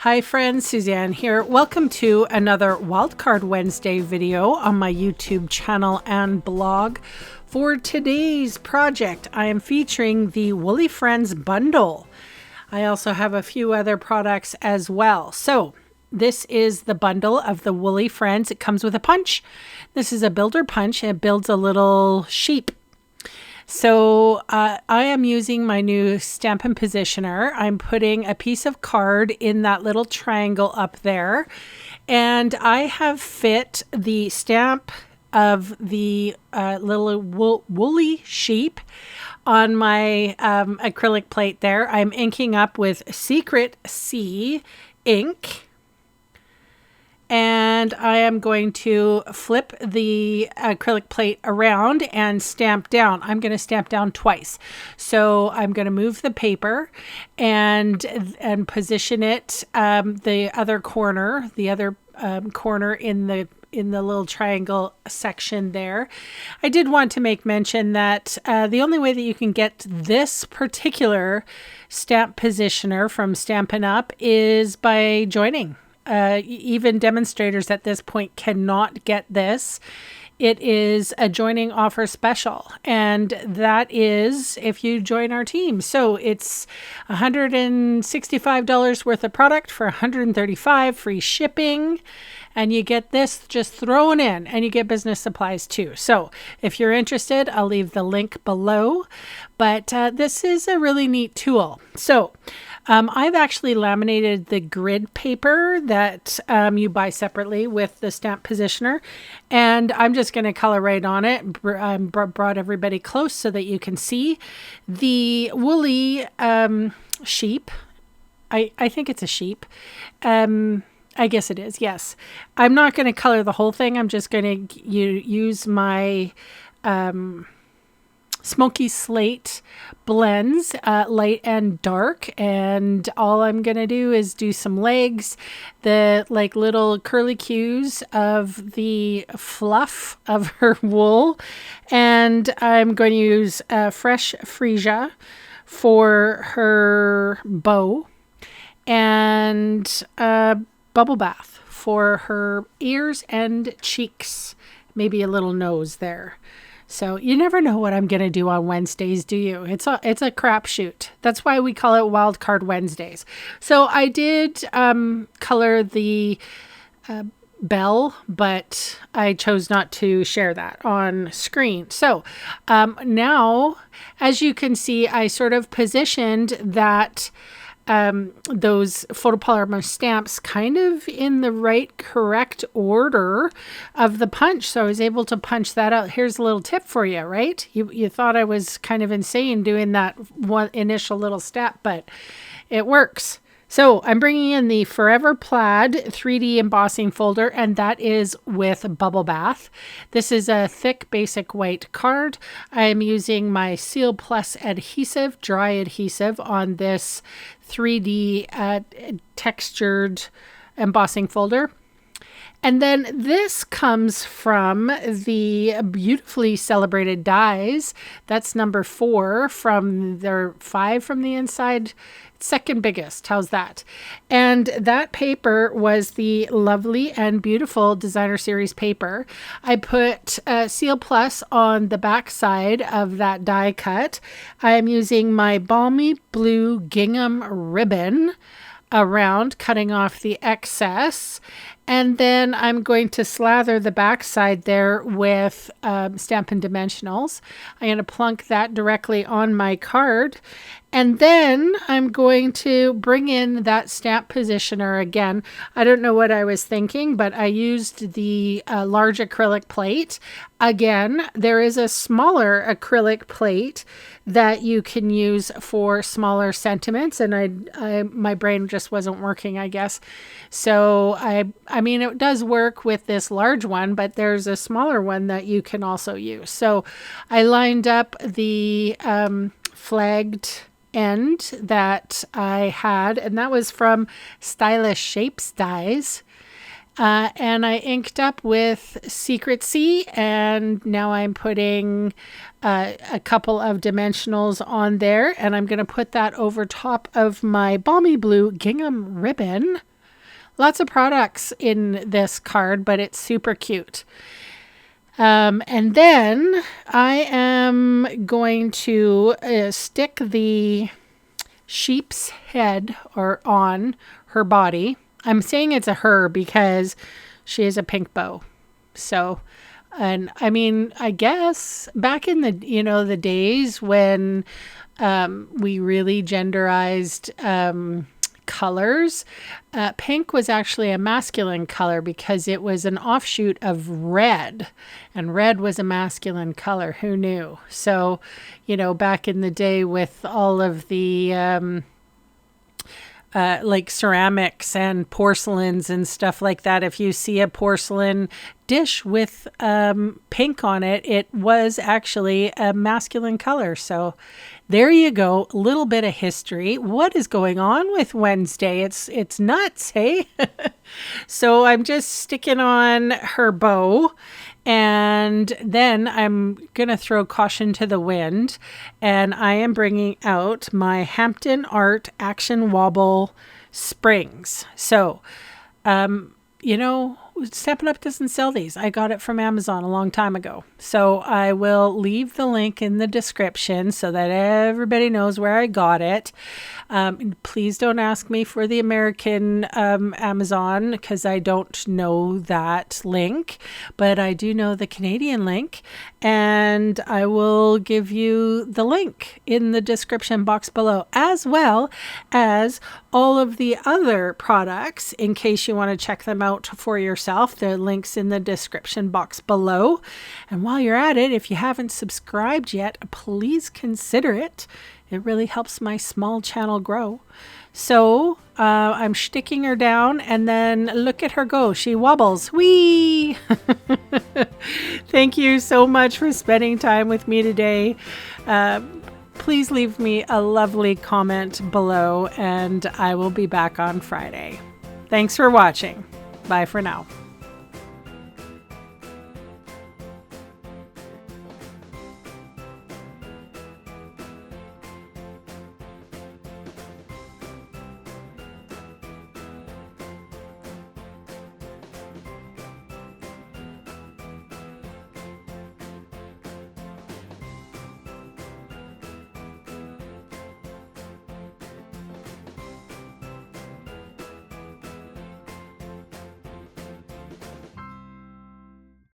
Hi friends, Suzanne here. Welcome to another Wildcard Wednesday video on my YouTube channel and blog. For today's project, I am featuring the Woolly Friends bundle. I also have a few other products as well. So this is the bundle of the Woolly Friends. It comes with a punch. This is a builder punch. It builds a little sheep. So I am using my new Stampin' Positioner. I'm putting a piece of card in that little triangle up there. And I have fit the stamp of the little woolly sheep on my acrylic plate there. I'm inking up with Secret C ink. And I am going to flip the acrylic plate around and stamp down. I'm going to stamp down twice. So I'm going to move the paper and position it the other corner in the little triangle section there. I did want to make mention that the only way that you can get this particular stamp positioner from Stampin' Up is by joining. Even demonstrators at this point cannot get this. It is a joining offer special, and that is if you join our team. So it's $165 worth of product for $135, free shipping, and you get this just thrown in, and you get business supplies too. So if you're interested, I'll leave the link below, but this is a really neat tool. So I've actually laminated the grid paper that you buy separately with the stamp positioner, and I'm just going to color right on it. Brought everybody close so that you can see the woolly sheep. I think it's a sheep. I guess it is, yes. I'm not going to color the whole thing. I'm just going to use my smoky slate blends, light and dark, and all I'm gonna do is do some legs, the like little curly cues of the fluff of her wool, and I'm going to use fresh freesia for her bow, and bubble bath for her ears and cheeks, maybe a little nose there. So you never know what I'm going to do on Wednesdays, do you? It's a crapshoot. That's why we call it Wildcard Wednesdays. So I did color the bell, but I chose not to share that on screen. So now, as you can see, I sort of positioned that those photopolymer stamps kind of in the right correct order of the punch. So I was able to punch that out. Here's a little tip for you, right? You thought I was kind of insane doing that one initial little step, but it works. So I'm bringing in the Forever Plaid 3D embossing folder, and that is with Bubble Bath. This is a thick basic white card. I am using my Seal Plus adhesive, dry adhesive, on this 3D textured embossing folder. And then this comes from the beautifully celebrated dies. That's number 4 from their 5 from the inside. Second biggest. How's that? And that paper was the lovely and beautiful Designer Series paper. I put Seal Plus on the back side of that die cut. I am using my balmy blue gingham ribbon around, cutting off the excess. And then I'm going to slather the back side there with Stampin' Dimensionals. I'm going to plunk that directly on my card. And then I'm going to bring in that stamp positioner again. I don't know what I was thinking, but I used the large acrylic plate. Again, there is a smaller acrylic plate that you can use for smaller sentiments, and my brain just wasn't working, I guess. So I mean, it does work with this large one, but there's a smaller one that you can also use. So I lined up the flagged end that I had, and that was from Stylish Shapes Dies. And I inked up with Secret C, and now I'm putting a couple of dimensionals on there, and I'm going to put that over top of my balmy blue gingham ribbon. Lots of products in this card, but it's super cute. And then I am going to stick the sheep's head on her body. I'm saying it's a her because she has a pink bow. So, and I mean, I guess back in the, the days when we really genderized colors, pink was actually a masculine color because it was an offshoot of red, and red was a masculine color. Who knew? So, back in the day with all of the like ceramics and porcelains and stuff like that, if you see a porcelain dish with pink on it, it was actually a masculine color. So there you go, a little bit of history. What is going on with Wednesday? It's nuts, hey? So I'm just sticking on her bow, and then I'm going to throw caution to the wind, and I am bringing out my Hampton Art Action Wobble Springs. So, Stampin' Up doesn't sell these. I got it from Amazon a long time ago. So I will leave the link in the description so that everybody knows where I got it. Please don't ask me for the American Amazon because I don't know that link, but I do know the Canadian link, and I will give you the link in the description box below, as well as all of the other products in case you want to check them out for yourself. The links in the description box below. And while you're at it, if you haven't subscribed yet, please consider it. It really helps my small channel grow. So I'm sticking her down, and then look at her go. She wobbles. Whee! Thank you so much for spending time with me today. Please leave me a lovely comment below, and I will be back on Friday. Thanks for watching. Bye for now.